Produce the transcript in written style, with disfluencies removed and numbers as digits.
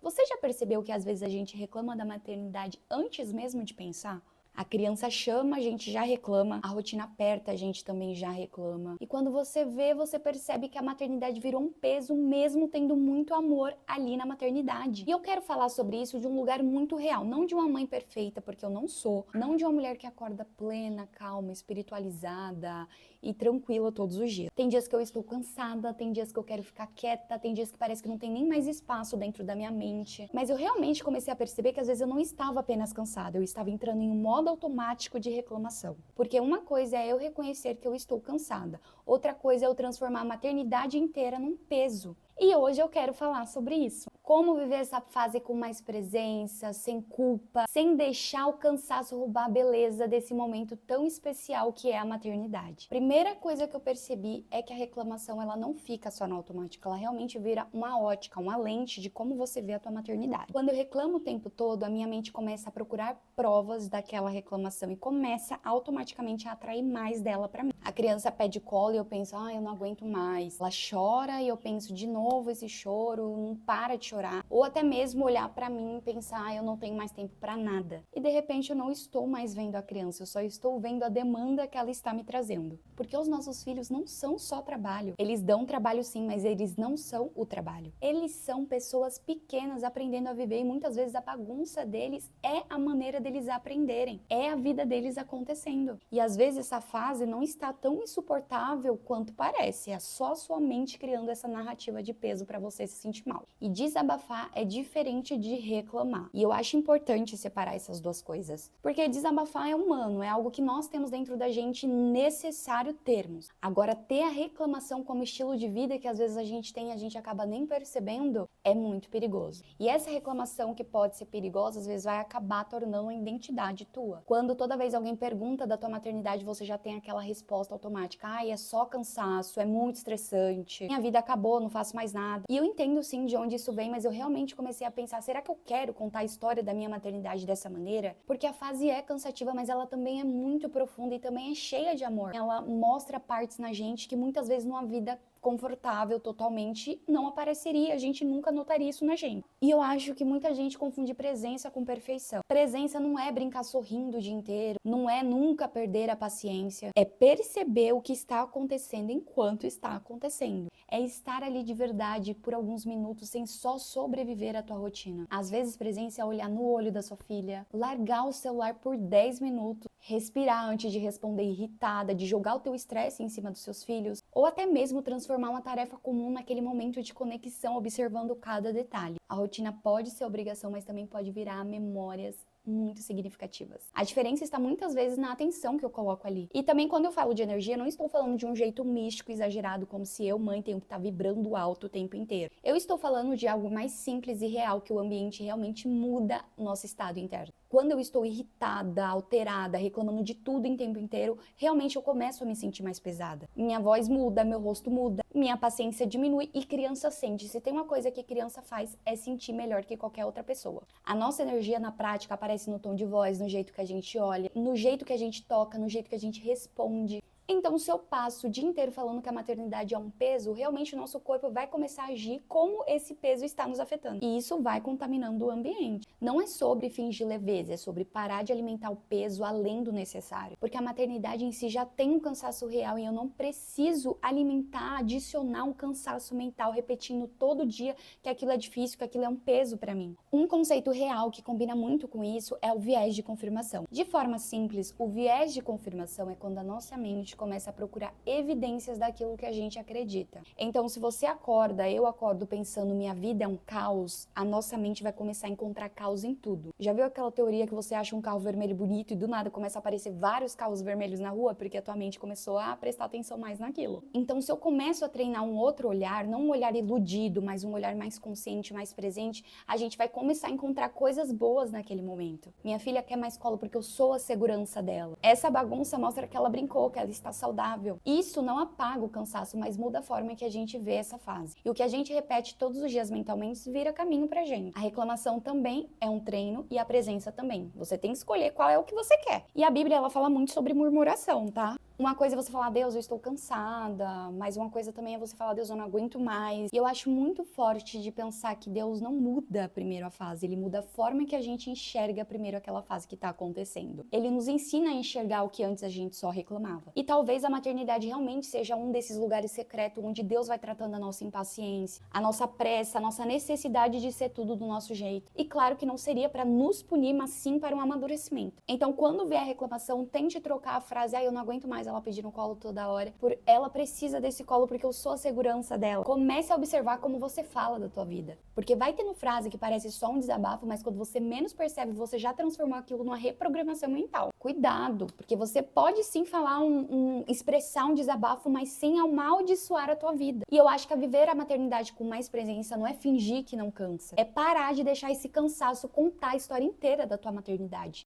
Você já percebeu que às vezes a gente reclama da maternidade antes mesmo de pensar? A criança chama, a gente já reclama. A rotina aperta, a gente também já reclama. E quando você vê, você percebe que a maternidade virou um peso, mesmo tendo muito amor ali na maternidade. E eu quero falar sobre isso de um lugar muito real. Não de uma mãe perfeita, porque eu não sou. Não de uma mulher que acorda plena, calma, espiritualizada e tranquila todos os dias. Tem dias que eu estou cansada, tem dias que eu quero ficar quieta, tem dias que parece que não tem nem mais espaço dentro da minha mente. Mas eu realmente comecei a perceber que às vezes eu não estava apenas cansada, eu estava entrando em um modo automático de reclamação. Porque uma coisa é eu reconhecer que eu estou cansada, outra coisa é eu transformar a maternidade inteira num peso. E hoje eu quero falar sobre isso. Como viver essa fase com mais presença, sem culpa, sem deixar o cansaço roubar a beleza desse momento tão especial que é a maternidade. Primeira coisa que eu percebi é que a reclamação ela não fica só no automático, ela realmente vira uma ótica, uma lente de como você vê a tua maternidade. Quando eu reclamo o tempo todo, a minha mente começa a procurar provas daquela reclamação e começa automaticamente a atrair mais dela pra mim. A criança pede colo e eu penso, eu não aguento mais. Ela chora e eu penso de novo esse choro, não para de chorar. Ou até mesmo olhar pra mim e pensar, eu não tenho mais tempo pra nada. E de repente eu não estou mais vendo a criança, eu só estou vendo a demanda que ela está me trazendo. Porque os nossos filhos não são só trabalho. Eles dão trabalho sim, mas eles não são o trabalho. Eles são pessoas pequenas aprendendo a viver e muitas vezes a bagunça deles é a maneira deles aprenderem. É a vida deles acontecendo. E às vezes essa fase não está tão insuportável quanto parece. É só a sua mente criando essa narrativa de peso para você se sentir mal. E desabafar é diferente de reclamar. E eu acho importante separar essas duas coisas. Porque desabafar é humano, é algo que nós temos dentro da gente necessário termos. Agora, ter a reclamação como estilo de vida que às vezes a gente tem e a gente acaba nem percebendo, é muito perigoso. E essa reclamação que pode ser perigosa, às vezes vai acabar tornando uma identidade tua. Quando toda vez alguém pergunta da tua maternidade, você já tem aquela resposta automática. É só cansaço, é muito estressante, minha vida acabou, não faço mais nada. E eu entendo sim de onde isso vem, mas eu realmente comecei a pensar, será que eu quero contar a história da minha maternidade dessa maneira? Porque a fase é cansativa, mas ela também é muito profunda e também é cheia de amor. Ela mostra partes na gente que muitas vezes numa vida confortável totalmente não apareceria, a gente nunca notaria isso na gente. E eu acho que muita gente confunde presença com perfeição. Presença não é brincar sorrindo o dia inteiro, não é nunca perder a paciência, é perceber o que está acontecendo enquanto está acontecendo. É estar ali de verdade por alguns minutos sem só sobreviver à tua rotina. Às vezes presença é olhar no olho da sua filha, largar o celular por 10 minutos, respirar antes de responder irritada, de jogar o teu estresse em cima dos seus filhos, ou até mesmo transformar uma tarefa comum naquele momento de conexão, observando cada detalhe. A rotina pode ser obrigação, mas também pode virar memórias muito significativas. A diferença está muitas vezes na atenção que eu coloco ali. E também quando eu falo de energia, não estou falando de um jeito místico, exagerado, como se eu, mãe, tenho que estar vibrando alto o tempo inteiro. Eu estou falando de algo mais simples e real, que o ambiente realmente muda o nosso estado interno. Quando eu estou irritada, alterada, reclamando de tudo em tempo inteiro, realmente eu começo a me sentir mais pesada. Minha voz muda, meu rosto muda, minha paciência diminui e criança sente. Se tem uma coisa que criança faz é sentir melhor que qualquer outra pessoa. A nossa energia na prática aparece no tom de voz, no jeito que a gente olha, no jeito que a gente toca, no jeito que a gente responde. Então, se eu passo o dia inteiro falando que a maternidade é um peso, realmente o nosso corpo vai começar a agir como esse peso está nos afetando. E isso vai contaminando o ambiente. Não é sobre fingir leveza, é sobre parar de alimentar o peso além do necessário. Porque a maternidade em si já tem um cansaço real e eu não preciso alimentar, adicionar um cansaço mental, repetindo todo dia que aquilo é difícil, que aquilo é um peso para mim. Um conceito real que combina muito com isso é o viés de confirmação. De forma simples, o viés de confirmação é quando a nossa mente começa a procurar evidências daquilo que a gente acredita. Então, se você acorda, eu acordo pensando minha vida é um caos, a nossa mente vai começar a encontrar caos em tudo. Já viu aquela teoria que você acha um carro vermelho bonito e do nada começa a aparecer vários carros vermelhos na rua porque a tua mente começou a prestar atenção mais naquilo? Então, se eu começo a treinar um outro olhar, não um olhar iludido, mas um olhar mais consciente, mais presente, a gente vai começar a encontrar coisas boas naquele momento. Minha filha quer mais colo porque eu sou a segurança dela. Essa bagunça mostra que ela brincou, que ela está saudável. Isso não apaga o cansaço, mas muda a forma que a gente vê essa fase. E o que a gente repete todos os dias mentalmente vira caminho pra gente. A reclamação também é um treino e a presença também. Você tem que escolher qual é o que você quer. E a Bíblia, ela fala muito sobre murmuração, tá? Uma coisa é você falar, Deus, eu estou cansada, mas uma coisa também é você falar, Deus, eu não aguento mais. E eu acho muito forte de pensar que Deus não muda primeiro a fase, ele muda a forma que a gente enxerga primeiro aquela fase que está acontecendo. Ele nos ensina a enxergar o que antes a gente só reclamava. E talvez a maternidade realmente seja um desses lugares secretos onde Deus vai tratando a nossa impaciência, a nossa pressa, a nossa necessidade de ser tudo do nosso jeito. E claro que não seria para nos punir, mas sim para um amadurecimento. Então, quando vier a reclamação, tente trocar a frase, eu não aguento mais ela pedir no colo toda hora, por ela precisa desse colo porque eu sou a segurança dela. Comece a observar como você fala da tua vida, porque vai tendo frase que parece só um desabafo, mas quando você menos percebe, você já transformou aquilo numa reprogramação mental. Cuidado, porque você pode sim falar expressar um desabafo, mas sem amaldiçoar a tua vida. E eu acho que viver a maternidade com mais presença não é fingir que não cansa, é parar de deixar esse cansaço contar a história inteira da tua maternidade.